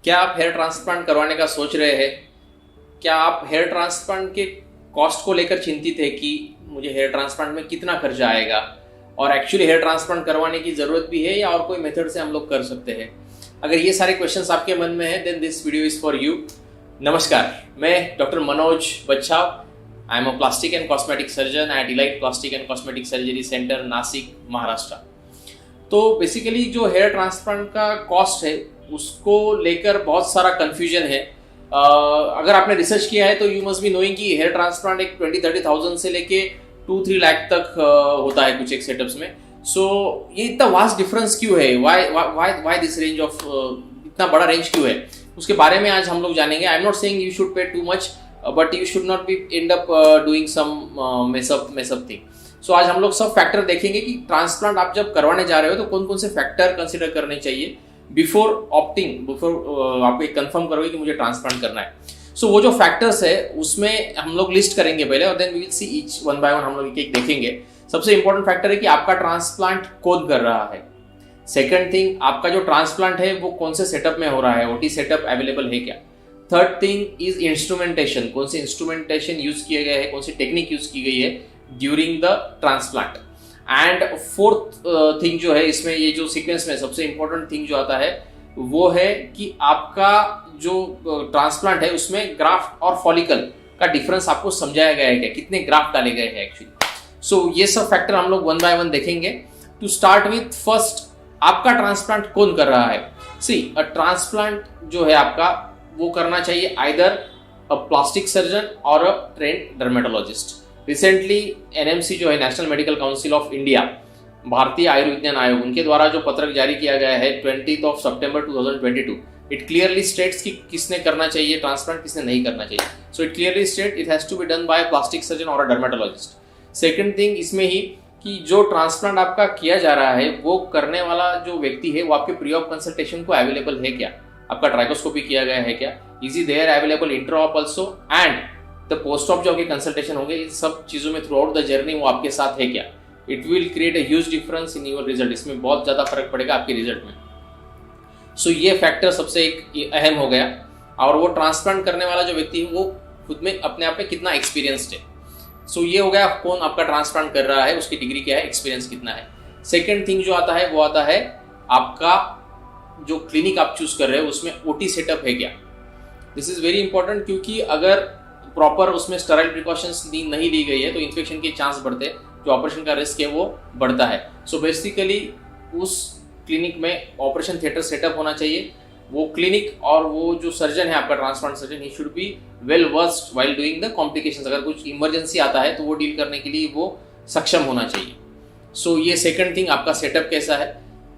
क्या आप hair transplant करवाने का सोच रहे हैं? क्या आप हेयर ट्रांसप्लांट के कॉस्ट को लेकर चिंतित है कि मुझे हेयर ट्रांसप्लांट में कितना खर्चा आएगा और एक्चुअली हेयर ट्रांसप्लांट करवाने की ज़रूरत भी है या और कोई मेथड से हम लोग कर सकते हैं? अगर ये सारे क्वेश्चंस आपके मन में है then this video is for you. नमस्कार, मैं doctor Manoj Bachhav. I am a plastic and cosmetic surgeon at elite plastic and cosmetic surgery centre, Nashik, Maharashtra. तो बेसिकली जो हेयर ट्रांसप्लांट का कॉस्ट है उसको लेकर बहुत सारा कन्फ्यूजन है। अगर आपने रिसर्च किया है तो यू मस्ट बी नोइंग कि हेयर ट्रांसप्लांट एक 20-30,000 से लेके 2-3 लाख तक होता है कुछ एक सेटअप्स में। सो ये इतना वास्ट डिफरेंस क्यों है? वाई दिस रेंज ऑफ इतना बड़ा रेंज क्यों है? उसके बारे में आज हम लोग जानेंगे। I am not saying you should pay too much but you should not be end up doing some mess up thing. So आज हम लोग सब फैक्टर देखेंगे कि ट्रांसप्लांट आप जब करवाने जा रहे हो तो कौन कौन से फैक्टर कंसिडर करने चाहिए बिफोर आप एक कंफर्म करोगे कि मुझे ट्रांसप्लांट करना है। सो वो जो फैक्टर्स है उसमें हम लोग लिस्ट करेंगे पहले और then we will see each one by one हम लोग एक देखेंगे। सबसे इंपॉर्टेंट फैक्टर है कि आपका ट्रांसप्लांट कौन कर रहा है। सेकंड थिंग, आपका जो ट्रांसप्लांट है वो कौन से सेटअप में हो रहा है, ओटी सेटअप अवेलेबल है क्या। थर्ड थिंग इज इंस्ट्रूमेंटेशन, कौन से इंस्ट्रूमेंटेशन यूज किए गए हैं, कौन सी टेक्निक यूज की गई है during the transplant. And fourth thing जो है इसमें, ये जो सीक्वेंस में सबसे इंपॉर्टेंट थिंग जो आता है वो है कि आपका जो ट्रांसप्लांट है उसमें ग्राफ्ट और फॉलिकल का डिफरेंस आपको समझाया गया है क्या, कितने ग्राफ्ट डाले गए हैं एक्चुअली। सो ये सब फैक्टर हम लोग वन बाय वन देखेंगे। टू स्टार्ट विथ फर्स्ट, आपका ट्रांसप्लांट कौन कर रहा है। सी अ ट्रांसप्लांट जो है आपका वो करना चाहिए आइदर अ प्लास्टिक सर्जन और अ ट्रेन्ड डर्मेटोलॉजिस्ट। रिसेंटली एनएमसी जो है, national medical council of India, Bharatiya Ayurvigyan आयोग, उनके द्वारा जो पत्रक जारी किया गया है 20 सितंबर 2022, इट क्लियरली स्टेट्स कि किसने करना चाहिए ट्रांसप्लांट, किसने नहीं करना चाहिए। So it clearly state it has to be done by plastic surgeon और अ डर्मेटोलॉजिस्ट। सेकंड थिंग इसमें ही कि जो ट्रांसप्लांट आपका किया जा रहा है वो करने वाला जो व्यक्ति है वो आपके प्री ऑफ कंसल्टेशन को अवेलेबल है क्या, आपका ट्राइकोस्कोपी किया गया है क्या, is he there available intra op also, and the post op जो आपके कंसल्टेशन होंगे, इन सब चीजों में थ्रू आउट द जर्नी वो आपके साथ है क्या। It will create a huge difference in your result, इसमें बहुत ज्यादा फर्क पड़ेगा आपके रिजल्ट में। सो ये फैक्टर सबसे एक अहम हो गया। और वो ट्रांसप्लांट करने वाला जो व्यक्ति है वो खुद में अपने आप में कितना एक्सपीरियंस्ड है। सो ये हो गया कौन आपका ट्रांसप्लांट कर रहा है, उसकी डिग्री क्या है, एक्सपीरियंस कितना है। सेकेंड थिंग जो आता है वो आता है आपका जो क्लिनिक आप चूज कर रहे हो उसमें ओटी सेटअप है क्या। दिस इज वेरी इंपॉर्टेंट, क्योंकि अगर प्रॉपर उसमें स्टेराइल प्रिकॉशंस नहीं दी गई है तो इन्फेक्शन के चांस बढ़ते हैं, जो ऑपरेशन का रिस्क है वो बढ़ता है। सो बेसिकली उस क्लिनिक में ऑपरेशन थिएटर सेटअप होना चाहिए। वो क्लिनिक और वो जो सर्जन है आपका transplant surgeon, he should be well versed while doing the complications. अगर कुछ इमरजेंसी आता है तो वो डील करने के लिए वो सक्षम होना चाहिए। सो ये सेकंड थिंग, आपका सेटअप कैसा है।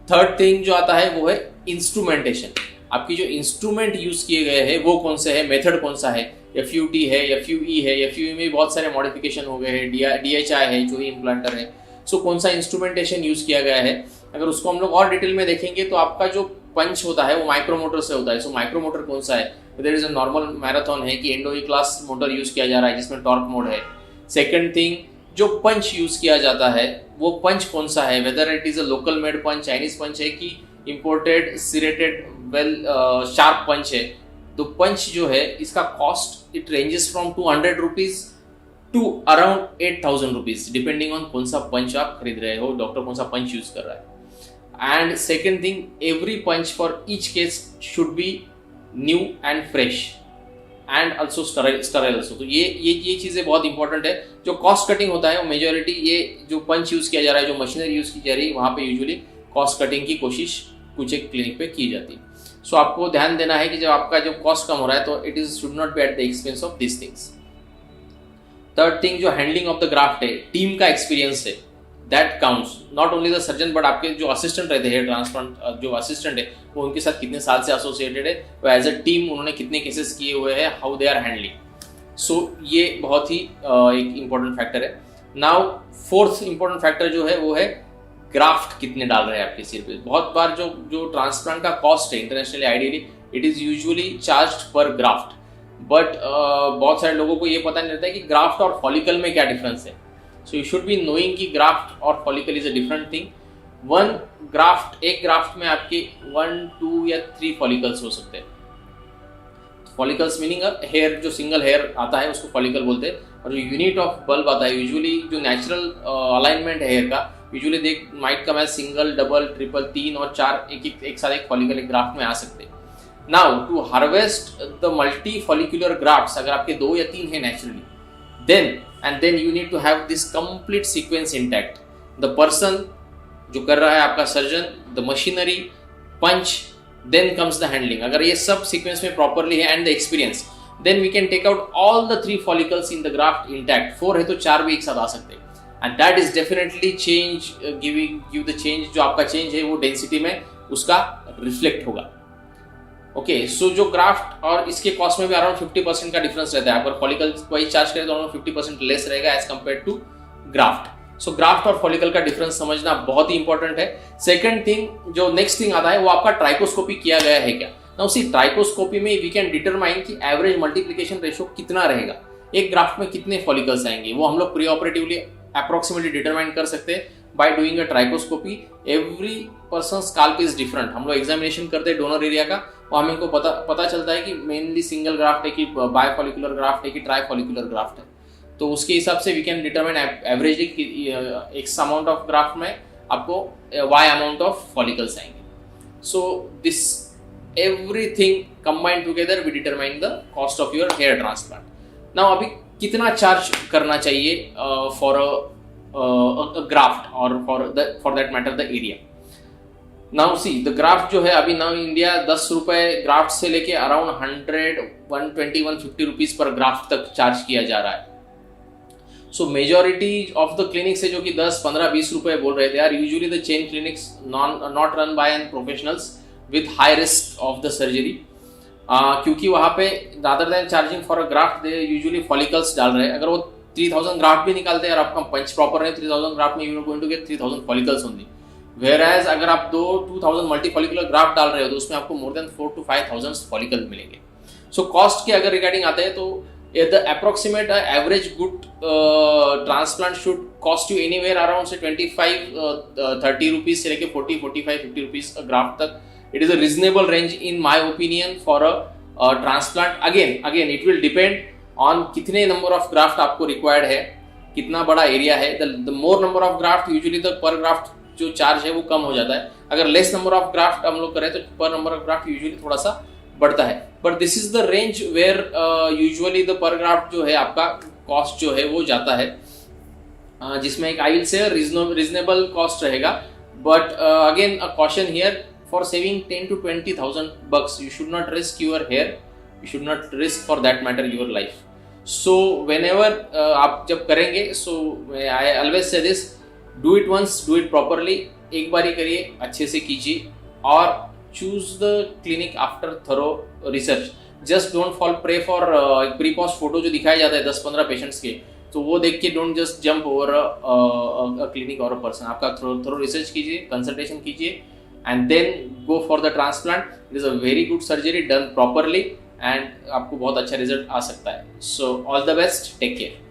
थर्ड थिंग जो आता है वो है इंस्ट्रूमेंटेशन, आपकी जो इंस्ट्रूमेंट यूज किए गए हैं वो कौन से है, मेथड कौन सा है, FUT है, FUE है, FUE में बहुत सारे मॉडिफिकेशन हो गए हैं, DHI है जो ही इम्प्लांटर है। सो कौन सा इंस्ट्रूमेंटेशन यूज किया गया है, अगर उसको हम लोग और डिटेल में देखेंगे तो आपका जो पंच होता है वो माइक्रोमोटर से होता है। सो माइक्रोमोटर कौन सा है, whether is a normal marathon है कि एंडो क्लास मोटर यूज किया जा रहा है जिसमें टॉर्क मोड है। सेकंड थिंग, जो पंच यूज किया जाता है वो पंच कौन सा है, whether it is a local made punch, Chinese punch है कि imported serrated well sharp punch है। तो पंच जो है इसका cost it ranges from 200 rupees to around 8,000 rupees, depending on कौन सा पंच आप खरीद रहे हो, डॉक्टर कौन सा पंच यूज कर रहा है। And second thing, every punch for each case should be new and fresh and also sterile also. तो ये चीजें बहुत इंपॉर्टेंट है। जो कॉस्ट कटिंग होता है वो मेजोरिटी ये जो पंच यूज किया जा रहा है, जो मशीनरी यूज की जा रही है, वहां पे यूजुअली कॉस्ट कटिंग की कोशिश कुछ एक क्लिनिक पे की जाती है। सो आपको ध्यान देना है कि जब आपका जो कॉस्ट कम हो रहा है तो it is should not B at the expense of this things. Third thing, जो हैंडलिंग ऑफ द ग्राफ्ट है, टीम का एक्सपीरियंस है, that counts. Not only the surgeon but आपके जो असिस्टेंट रहते हैं, ट्रांसप्लांट जो असिस्टेंट है वो उनके साथ कितने साल से एसोसिएटेड है, तो एज अ टीम उन्होंने कितने केसेस किए हुए हैं, हाउ दे आर हैंडलिंग। सो ये बहुत ही एक इंपॉर्टेंट फैक्टर है। नाउ फोर्थ इंपॉर्टेंट फैक्टर जो है वो है ग्राफ्ट कितने डाल रहे हैं आपके सिर पे। बहुत बार जो ट्रांसप्लांट का कॉस्ट है internationally ideally it is usually charged पर ग्राफ्ट, बट बहुत सारे लोगों को ये पता नहीं रहता है कि ग्राफ्ट और फॉलिकल में क्या डिफरेंस है। So you should be knowing कि ग्राफ्ट और follicle is a different thing. एक ग्राफ्ट में आपके 1, 2 या 3 फॉलिकल्स हो सकते हैं। फॉलिकल्स मीनिंग हेयर, जो सिंगल हेयर आता है उसको फॉलिकल बोलते हैं, और जो यूनिट ऑफ बल्ब आता है, यूजुअली जो नेचुरल अलाइनमेंट है हेयर का, usually they might come as single, double, triple, 3 और 4 एक साथ एक फॉलिकल एक ग्राफ्ट में आ सकते हैं। Now to harvest the multi follicular grafts, अगर आपके 2 या 3 है naturally, then you need to have this complete sequence intact. The person जो कर रहा है आपका surgeon, the machinery, punch, then comes the handling. अगर ये सब सीक्वेंस में प्रॉपरली है and the experience, then we can take out all the 3 follicles in the graft intact. 4 है तो 4 भी एक साथ आ सकते हैं, and that is definitely change, give the change, जो आपका चेंज है वो डेंसिटी में उसका रिफ्लेक्ट होगा। ओके, सो जो ग्राफ्ट और इसके कॉस्ट में भी अराउंड 50% का डिफरेंस रहता है। अगर फॉलिकल वाइज चार्ज करें तो अराउंड 50% लेस रहेगा as compare to graft. So graft और फॉलिकल का डिफरेंस समझना बहुत ही इंपॉर्टेंट है। सेकंड थिंग, जो नेक्स्ट थिंग आता है वो आपका ट्राइकोस्कोपी किया गया है क्या। ना उसी ट्राइकोस्कोपी में वी कैन डिटरमाइन कि एवरेज मल्टीप्लिकेशन रेशियो कितना रहेगा, एक ग्राफ्ट में कितने फॉलिकल्स आएंगे, वो हम लोग प्री ऑपरेटिवली अप्रोक्सीमेटली डिटरमाइन कर सकते हैं by doing a trichoscopy. Every person scalp is different. हम लोग एग्जामिनेशन करते हैं डोनर एरिया का, वो हमें को पता चलता है कि मेनली सिंगल ग्राफ्ट है कि बायफॉलिकुलर ग्राफ्ट है कि ट्राइफॉलिकुलर ग्राफ्ट है, तो उसके हिसाब से we can determine averagely X amount of graft में आपको वाई अमाउंट ऑफ फॉलिकल्स आएंगे। So this everything combined together we determine the cost of your hair transplant. Now अभी कितना चार्ज करना चाहिए फॉर अ ग्राफ्ट और for that matter the area. Now see the graft जो है अभी now India 10 रुपए ग्राफ्ट से लेके अराउंड 100, 120, 150 रुपीज पर ग्राफ्ट तक चार्ज किया जा रहा है। सो मेजोरिटी ऑफ द क्लिनिक्स है जो कि 10, 15, 20 रुपए बोल रहे थे, are usually the chain clinics not run by an professionals with high risk of the surgery, क्योंकि वहां पे rather than charging for a graft they usually follicles डाल रहे हैं। अगर वो 3000 ग्राफ्ट भी निकालते हैं और आपका पंच प्रॉपर है 3000 ग्राफ्ट में, you are going to get 3000 follicles only. Whereas अगर आप 2000 मल्टीफॉलिकुलर ग्राफ्ट डाल रहे हो तो उसमें आपको मोर देन 4 to 5000 फॉलिकल मिलेंगे। सो कॉस्ट के अगर रिगार्डिंग आते हैं तो the approximate average good transplant should cost you anywhere around से 25-30 रुपीज से लेके 40-45-50 रुपीज ग्राफ्ट तक। It is a reasonable range in my opinion for a transplant. Again it will depend on कितने नंबर ऑफ ग्राफ्ट आपको required है, कितना बड़ा area है। The more number of graft usually the per graft जो charge है वो कम हो जाता है। अगर लेस नंबर ऑफ ग्राफ्ट हम लोग करें तो पर नंबर ऑफ ग्राफ्ट यूजुअली थोड़ा सा बढ़ता है, but this is the range where usually the per graft जो है आपका कॉस्ट जो है वो जाता है, जिसमें एक I will say reasonable cost रहेगा। But again a caution here, for saving 10 to 20,000 bucks you should not risk your hair, you should not risk for that matter your life. So whenever आप जब करेंगे, so I always say this, do it once, do it properly, एक बार ही करिए, अच्छे से कीजिए और choose the clinic after thorough research. Just don't fall prey for pre post photo जो दिखाया जाता है 10-15 पेशेंट्स के, तो वो देख के don't just jump over a clinic और अ पर्सन। आपका थरो रिसर्च कीजिए, कंसल्टेशन कीजिए and then go for the transplant. It is a very good surgery done properly and आपको बहुत अच्छा रिजल्ट आ सकता है। So all the best, take care.